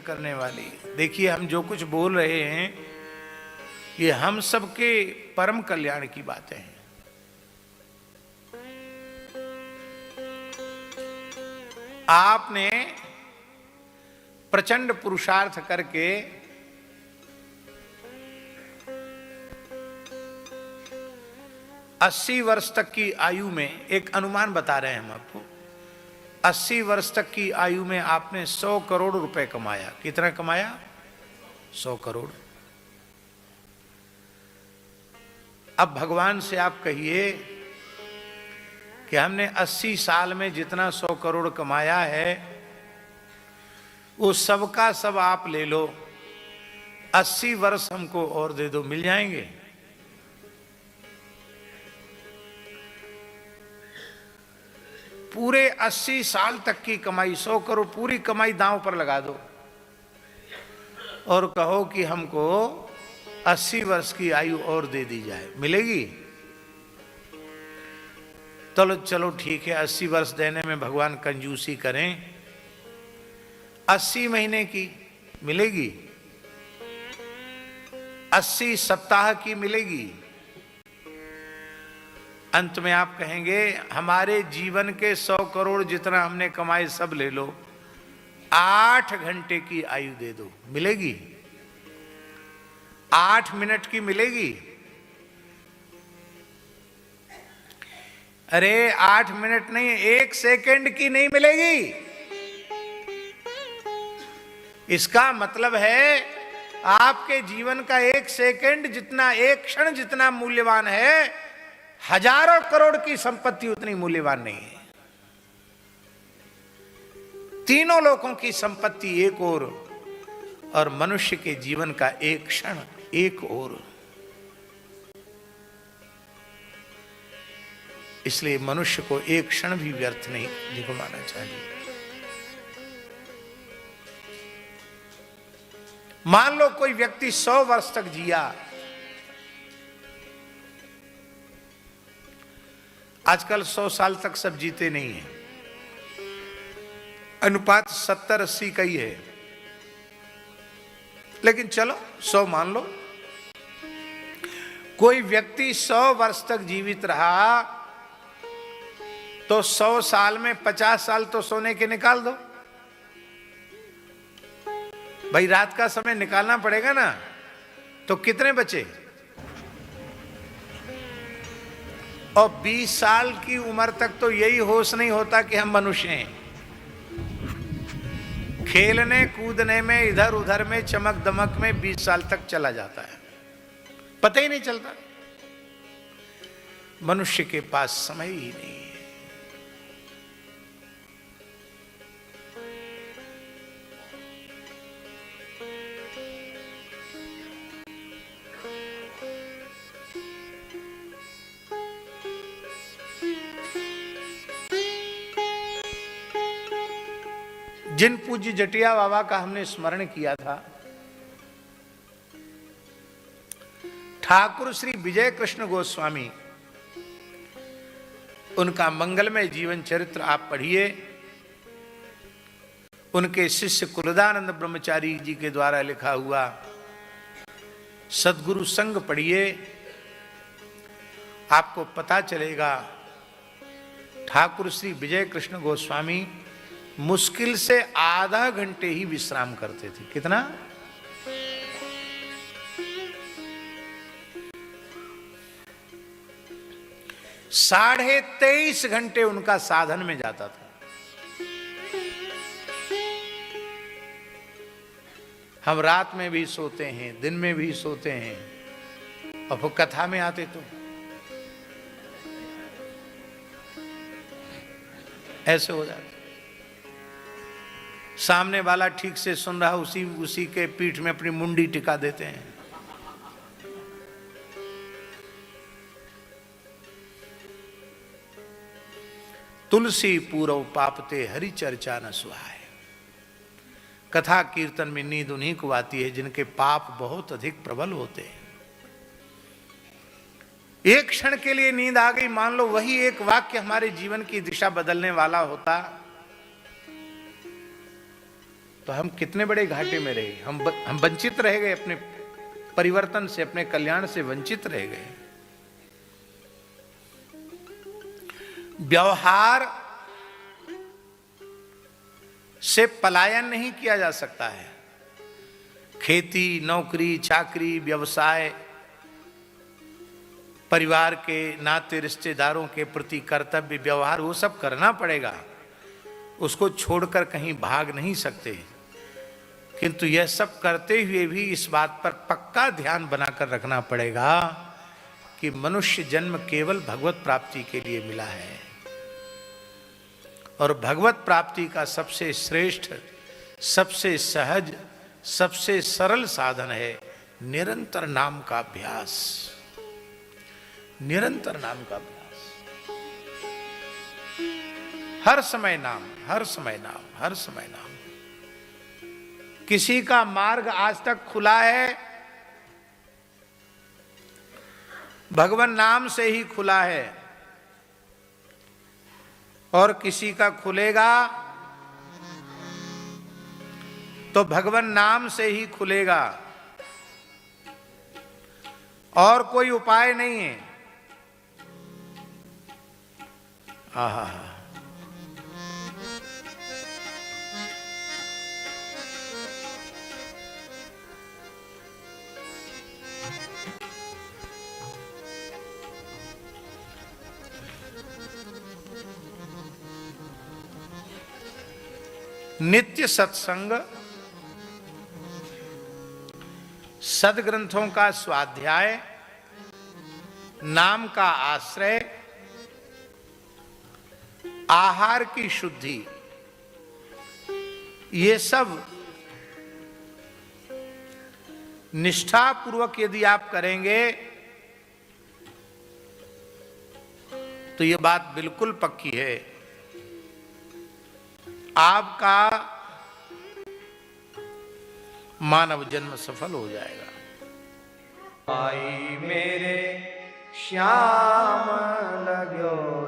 करने वाली। देखिए, हम जो कुछ बोल रहे हैं ये हम सबके परम कल्याण की बातें हैं। आपने प्रचंड पुरुषार्थ करके 80 वर्ष तक की आयु में, एक अनुमान बता रहे हैं हम आपको, 80 वर्ष तक की आयु में आपने 100 करोड़ रुपए कमाया। कितना कमाया? 100 करोड़। अब भगवान से आप कहिए कि हमने 80 साल में जितना 100 करोड़ कमाया है वो सबका सब आप ले लो, 80 वर्ष हमको और दे दो, मिल जाएंगे? पूरे 80 साल तक की कमाई, 100 करोड़ पूरी कमाई दांव पर लगा दो और कहो कि हमको 80 वर्ष की आयु और दे दी जाए, मिलेगी? चलो चलो ठीक है, 80 वर्ष देने में भगवान कंजूसी करें, 80 महीने की मिलेगी? 80 सप्ताह की मिलेगी? अंत में आप कहेंगे हमारे जीवन के 100 करोड़ जितना हमने कमाए सब ले लो, 8 घंटे की आयु दे दो, मिलेगी? 8 मिनट की मिलेगी? अरे 8 मिनट नहीं, 1 सेकंड की नहीं मिलेगी। इसका मतलब है आपके जीवन का 1 सेकंड जितना, 1 क्षण जितना मूल्यवान है, हजारों करोड़ की संपत्ति उतनी मूल्यवान नहीं है। तीनों लोगों की संपत्ति एक और मनुष्य के जीवन का 1 क्षण एक और। इसलिए मनुष्य को 1 क्षण भी व्यर्थ नहीं गंवाना चाहिए। मान लो कोई व्यक्ति 100 वर्ष तक जिया, आजकल 100 साल तक सब जीते नहीं है, अनुपात 70-80 का ही है, लेकिन चलो 100 मान लो। कोई व्यक्ति 100 वर्ष तक जीवित रहा तो 100 साल में 50 साल तो सोने के निकाल दो भाई, रात का समय निकालना पड़ेगा ना, तो कितने बचे? और 20 साल की उम्र तक तो यही होश नहीं होता कि हम मनुष्य हैं। खेलने कूदने में, इधर उधर में, चमक दमक में 20 साल तक चला जाता है, पता ही नहीं चलता। मनुष्य के पास समय ही नहीं है। जिन पूज्य जटिया बाबा का हमने स्मरण किया था, ठाकुर श्री विजय कृष्ण गोस्वामी, उनका मंगलमय जीवन चरित्र आप पढ़िए। उनके शिष्य कुलदानंद ब्रह्मचारी जी के द्वारा लिखा हुआ सद्गुरु संग पढ़िए, आपको पता चलेगा ठाकुर श्री विजय कृष्ण गोस्वामी मुश्किल से आधा घंटे ही विश्राम करते थे। कितना? साढ़े 23 घंटे उनका साधन में जाता था। हम रात में भी सोते हैं, दिन में भी सोते हैं, और वो कथा में आते तो ऐसे हो जाता। सामने वाला ठीक से सुन रहा, उसी के पीठ में अपनी मुंडी टिका देते हैं। तुलसी पूरव पापते हरि चर्चा न सुहाए। कथा कीर्तन में नींद उन्हीं को आती है जिनके पाप बहुत अधिक प्रबल होते हैं। एक क्षण के लिए नींद आ गई, मान लो वही एक वाक्य हमारे जीवन की दिशा बदलने वाला होता, तो हम कितने बड़े घाटे में रहे, हम वंचित रह गए, अपने परिवर्तन से, अपने कल्याण से वंचित रह गए। व्यवहार से पलायन नहीं किया जा सकता है। खेती, नौकरी, चाकरी, व्यवसाय, परिवार के नाते, रिश्तेदारों के प्रति कर्तव्य, व्यवहार, वो सब करना पड़ेगा, उसको छोड़कर कहीं भाग नहीं सकते। किंतु यह सब करते हुए भी इस बात पर पक्का ध्यान बनाकर रखना पड़ेगा कि मनुष्य जन्म केवल भगवत प्राप्ति के लिए मिला है, और भगवत प्राप्ति का सबसे श्रेष्ठ, सबसे सहज, सबसे सरल साधन है निरंतर नाम का अभ्यास। निरंतर नाम का अभ्यास, हर समय नाम, हर समय नाम, हर समय नाम। किसी का मार्ग आज तक खुला है, भगवान नाम से ही खुला है, और किसी का खुलेगा तो भगवान नाम से ही खुलेगा, और कोई उपाय नहीं है। आहा, नित्य सत्संग, सदग्रंथों का स्वाध्याय, नाम का आश्रय, आहार की शुद्धि, ये सब निष्ठापूर्वक यदि आप करेंगे तो ये बात बिल्कुल पक्की है, आपका मानव जन्म सफल हो जाएगा। आई मेरे श्याम लग्यो